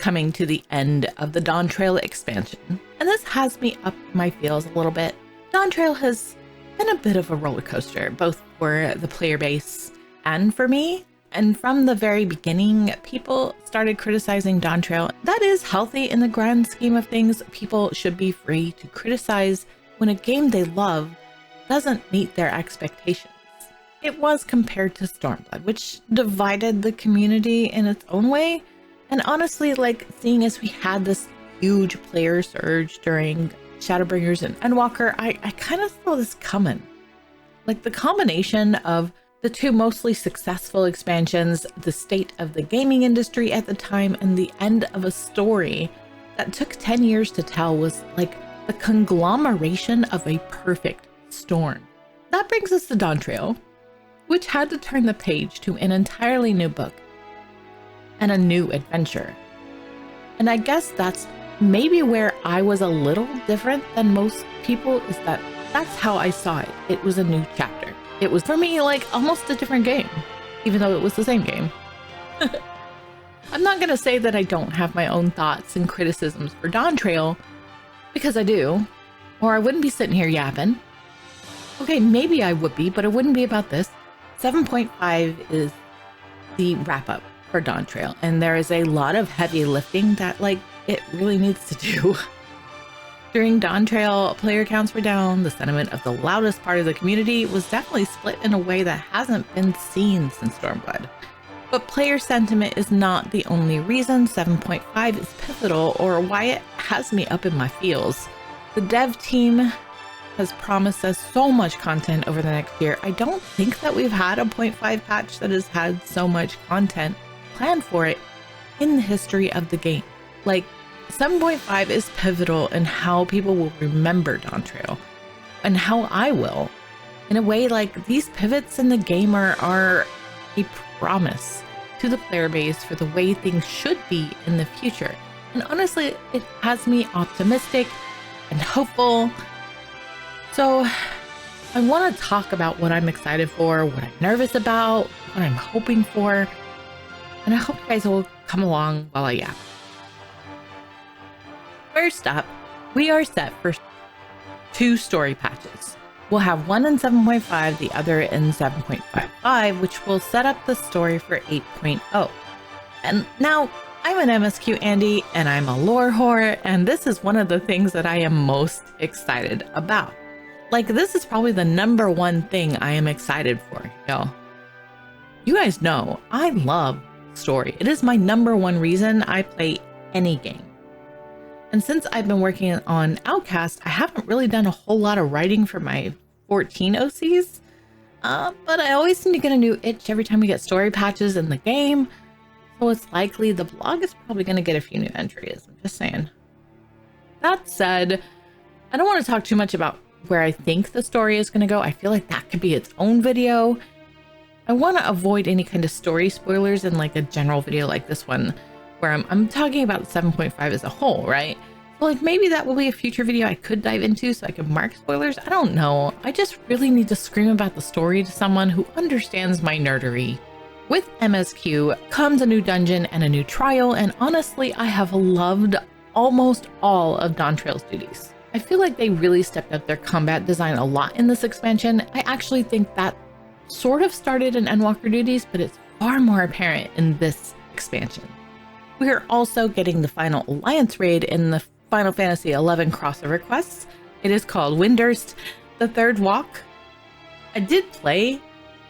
coming to the end of the Dawntrail expansion, and this has me up my feels a little bit. Dawntrail has been a bit of a roller coaster, both for the player base and for me. And from the very beginning, people started criticizing Dawntrail. That is healthy in the grand scheme of things. People should be free to criticize when a game they love doesn't meet their expectations. It was compared to Stormblood, which divided the community in its own way. And honestly, like, seeing as we had this huge player surge during Shadowbringers and Endwalker, I kind of saw this coming. Like, the combination of the two mostly successful expansions, the state of the gaming industry at the time, and the end of a story that took 10 years to tell was like the conglomeration of a perfect storm. That brings us to Dawntrail, which had to turn the page to an entirely new book and a new adventure. And I guess that's maybe where I was a little different than most people, is that that's how I saw it. It was a new chapter. It was, for me, like almost a different game, even though it was the same game. I'm not going to say that I don't have my own thoughts and criticisms for Dawntrail, because I do, or I wouldn't be sitting here yapping. Okay, maybe I would be, but it wouldn't be about this. 7.5 is the wrap-up for Dawntrail, and there is a lot of heavy lifting that, like, it really needs to do. During Dawntrail, player counts were down. The sentiment of the loudest part of the community was definitely split in a way that hasn't been seen since Stormblood. But player sentiment is not the only reason 7.5 is pivotal or why it has me up in my feels. The dev team has promised us so much content over the next year. I don't think that we've had a 0.5 patch that has had so much content planned for it in the history of the game. Like, 7.5 is pivotal in how people will remember Dawntrail, and how I will. In a way, like, these pivots in the game are a promise to the player base for the way things should be in the future. And honestly, it has me optimistic and hopeful. So I want to talk about what I'm excited for, what I'm nervous about, what I'm hoping for, and I hope you guys will come along while I yap. First up, we are set for 2 story patches. We'll have one in 7.5, the other in 7.55, which will set up the story for 8.0. And now, I'm an MSQ Andy, and I'm a lore whore, and this is one of the things that I am most excited about. Like, this is probably the #1 thing I am excited for, y'all. You guys know, I love story. It is my #1 reason I play any game. And since I've been working on Outcast, I haven't really done a whole lot of writing for my 14 OCs, but I always seem to get a new itch every time we get story patches in the game, so it's likely the blog is probably going to get a few new entries. I'm just saying. That said, I don't want to talk too much about where I think the story is going to go. I feel like that could be its own video. I want to avoid any kind of story spoilers in like a general video like this one, where I'm talking about 7.5 as a whole, right? So like, maybe that will be a future video I could dive into so I can mark spoilers. I don't know. I just really need to scream about the story to someone who understands my nerdery. With MSQ comes a new dungeon and a new trial, and honestly, I have loved almost all of Dawntrail's duties. I feel like they really stepped up their combat design a lot in this expansion. I actually think that sort of started in Endwalker duties, but it's far more apparent in this expansion. We are also getting the final Alliance raid in the Final Fantasy XI crossover quests. It is called Windurst, the Third Walk. I did play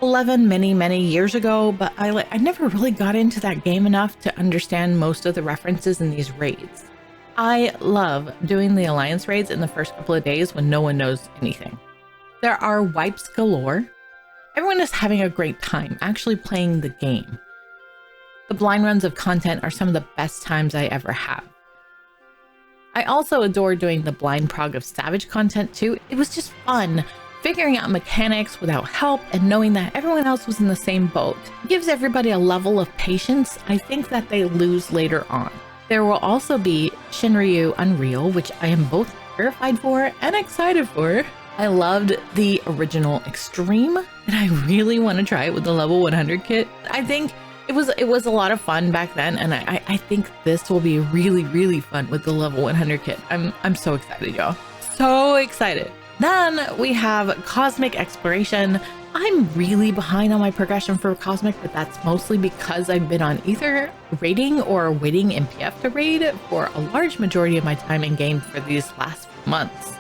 11 many years ago, but I never really got into that game enough to understand most of the references in these raids. I love doing the Alliance raids in the first couple of days when no one knows anything. There are wipes galore. Everyone is having a great time actually playing the game. The blind runs of content are some of the best times I ever have. I also adore doing the blind prog of Savage content too. It was just fun, figuring out mechanics without help and knowing that everyone else was in the same boat. It gives everybody a level of patience I think that they lose later on. There will also be Shinryu Unreal, which I am both terrified for and excited for. I loved the original Extreme, and I really want to try it with the level 100 kit. I think it was a lot of fun back then, and I think this will be really, really fun with the level 100 kit. I'm so excited, y'all. So excited. Then we have Cosmic Exploration. I'm really behind on my progression for Cosmic, but that's mostly because I've been on either raiding or waiting in PF to raid for a large majority of my time in game for these last months.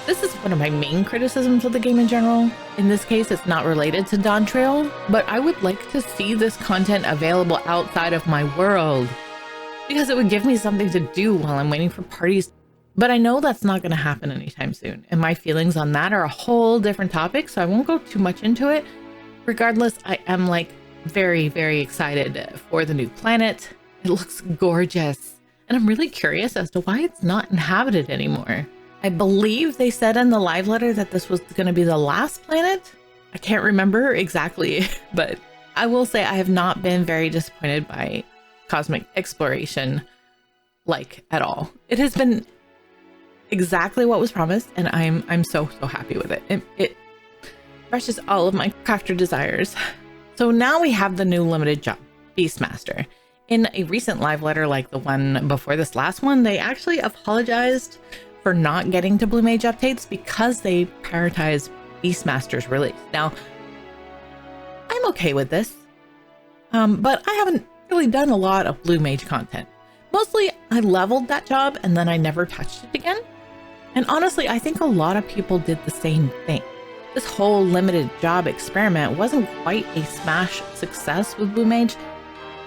This is one of my main criticisms of the game in general. In this case, it's not related to Dawntrail, but I would like to see this content available outside of my world because it would give me something to do while I'm waiting for parties. But I know that's not going to happen anytime soon, and my feelings on that are a whole different topic, so I won't go too much into it. Regardless, I am like very, very excited for the new planet. It looks gorgeous, and I'm really curious as to why it's not inhabited anymore. I believe they said in the live letter that this was going to be the last planet. I can't remember exactly, but I will say I have not been very disappointed by Cosmic Exploration, like, at all. It has been exactly what was promised, and I'm so happy with it. It brushes all of my crafter desires. So now we have the new limited job, Beastmaster. In a recent live letter like the one before this last one, they actually apologized for not getting to Blue Mage updates because they prioritize Beastmaster's release. Now, I'm okay with this, but I haven't really done a lot of Blue Mage content. Mostly, I leveled that job and then I never touched it again. And honestly, I think a lot of people did the same thing. This whole limited job experiment wasn't quite a smash success with Blue Mage,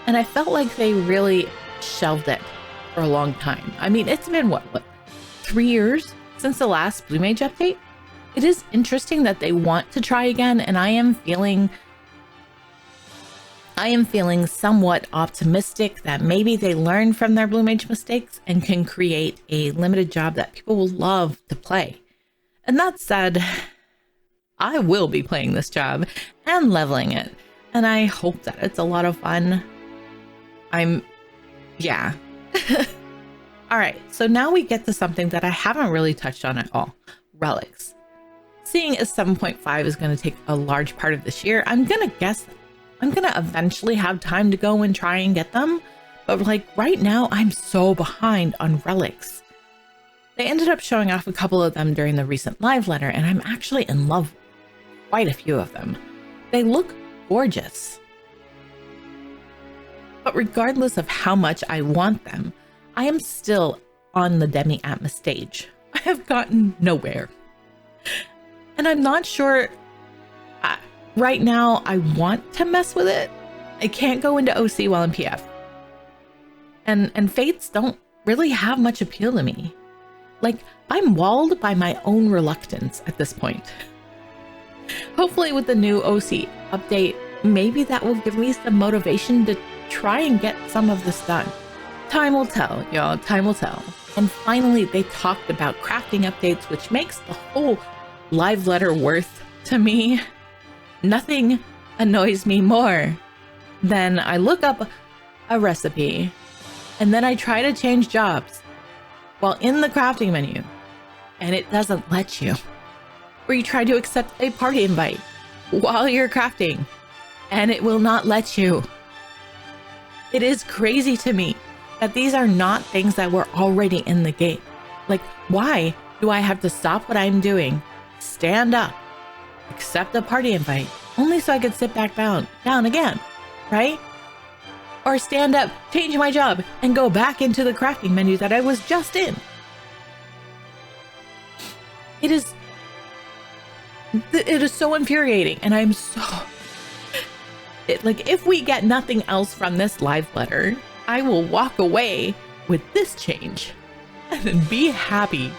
and I felt like they really shelved it for a long time. I mean, it's been what 3 years since the last Blue Mage update? It is interesting that they want to try again, and I am feeling somewhat optimistic that maybe they learned from their Blue Mage mistakes and can create a limited job that people will love to play. And that said, I will be playing this job and leveling it, and I hope that it's a lot of fun. Yeah. All right, so now we get to something that I haven't really touched on at all, relics. Seeing as 7.5 is going to take a large part of this year, I'm going to guess I'm going to eventually have time to go and try and get them. But like right now, I'm so behind on relics. They ended up showing off a couple of them during the recent live letter, and I'm actually in love with quite a few of them. They look gorgeous. But regardless of how much I want them, I am still on the Demi-Atmos stage. I have gotten nowhere. And I'm not sure right now I want to mess with it. I can't go into OC while in PF. And fates don't really have much appeal to me. Like, I'm walled by my own reluctance at this point. Hopefully with the new OC update, maybe that will give me some motivation to try and get some of this done. Time will tell, y'all. Time will tell. And finally, they talked about crafting updates, which makes the whole live letter worth to me. Nothing annoys me more than I look up a recipe and then I try to change jobs while in the crafting menu and it doesn't let you. Or you try to accept a party invite while you're crafting and it will not let you. It is crazy to me that these are not things that were already in the game. Like, why do I have to stop what I'm doing, stand up, accept a party invite, only so I could sit back down again, right? Or stand up, change my job, and go back into the crafting menu that I was just in. It is so infuriating, and I'm so... like, if we get nothing else from this live letter, I will walk away with this change and then be happy.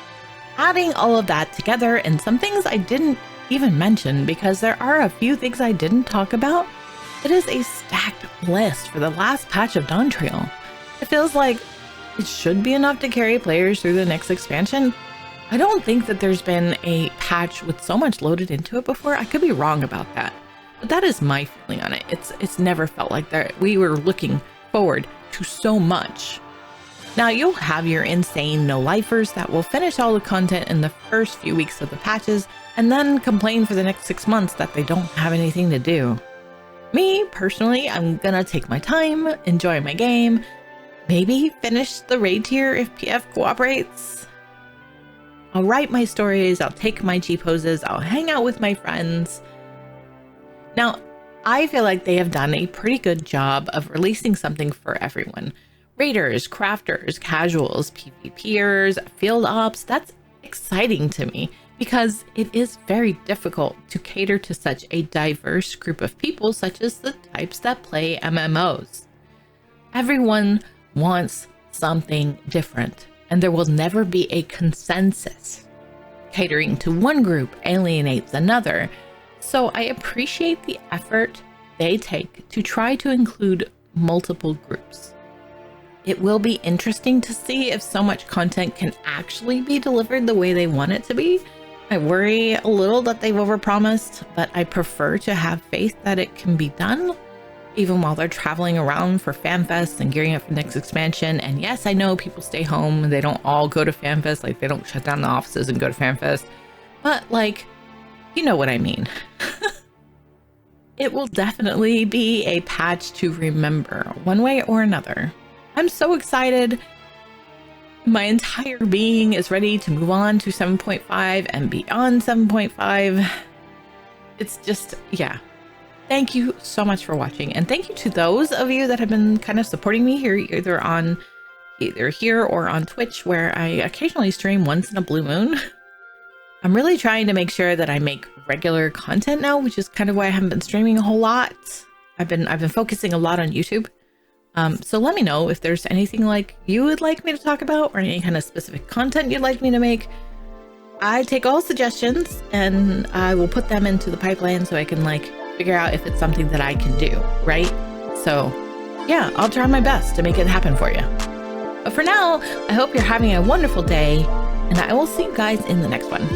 Adding all of that together and some things I didn't even mention because there are a few things I didn't talk about, it is a stacked list for the last patch of Dawntrail. It feels like it should be enough to carry players through the next expansion. I don't think that there's been a patch with so much loaded into it before. I could be wrong about that, but that is my feeling on it. It's never felt like that we were looking forward to so much. Now you'll have your insane no-lifers that will finish all the content in the first few weeks of the patches and then complain for the next 6 months that they don't have anything to do. Me, personally, I'm gonna take my time, enjoy my game, maybe finish the raid tier if PF cooperates. I'll write my stories, I'll take my G poses, I'll hang out with my friends. Now, I feel like they have done a pretty good job of releasing something for everyone. Raiders, crafters, casuals, PvPers, field ops, that's exciting to me because it is very difficult to cater to such a diverse group of people, such as the types that play MMOs. Everyone wants something different, and there will never be a consensus. Catering to one group alienates another, so I appreciate the effort they take to try to include multiple groups. It will be interesting to see if so much content can actually be delivered the way they want it to be. I worry a little that they've overpromised, but I prefer to have faith that it can be done, even while they're traveling around for FanFest and gearing up for the next expansion. And yes, I know people stay home and they don't all go to FanFest, like they don't shut down the offices and go to FanFest, but like, you know what I mean. It will definitely be a patch to remember one way or another. I'm so excited. My entire being is ready to move on to 7.5 and beyond 7.5. It's just, yeah. Thank you so much for watching. And thank you to those of you that have been kind of supporting me here, either here or on Twitch, where I occasionally stream once in a blue moon. I'm really trying to make sure that I make regular content now, which is kind of why I haven't been streaming a whole lot. I've been focusing a lot on YouTube. So let me know if there's anything like you would like me to talk about or any kind of specific content you'd like me to make. I take all suggestions and I will put them into the pipeline so I can like figure out if it's something that I can do, right? So yeah, I'll try my best to make it happen for you. But for now, I hope you're having a wonderful day and I will see you guys in the next one.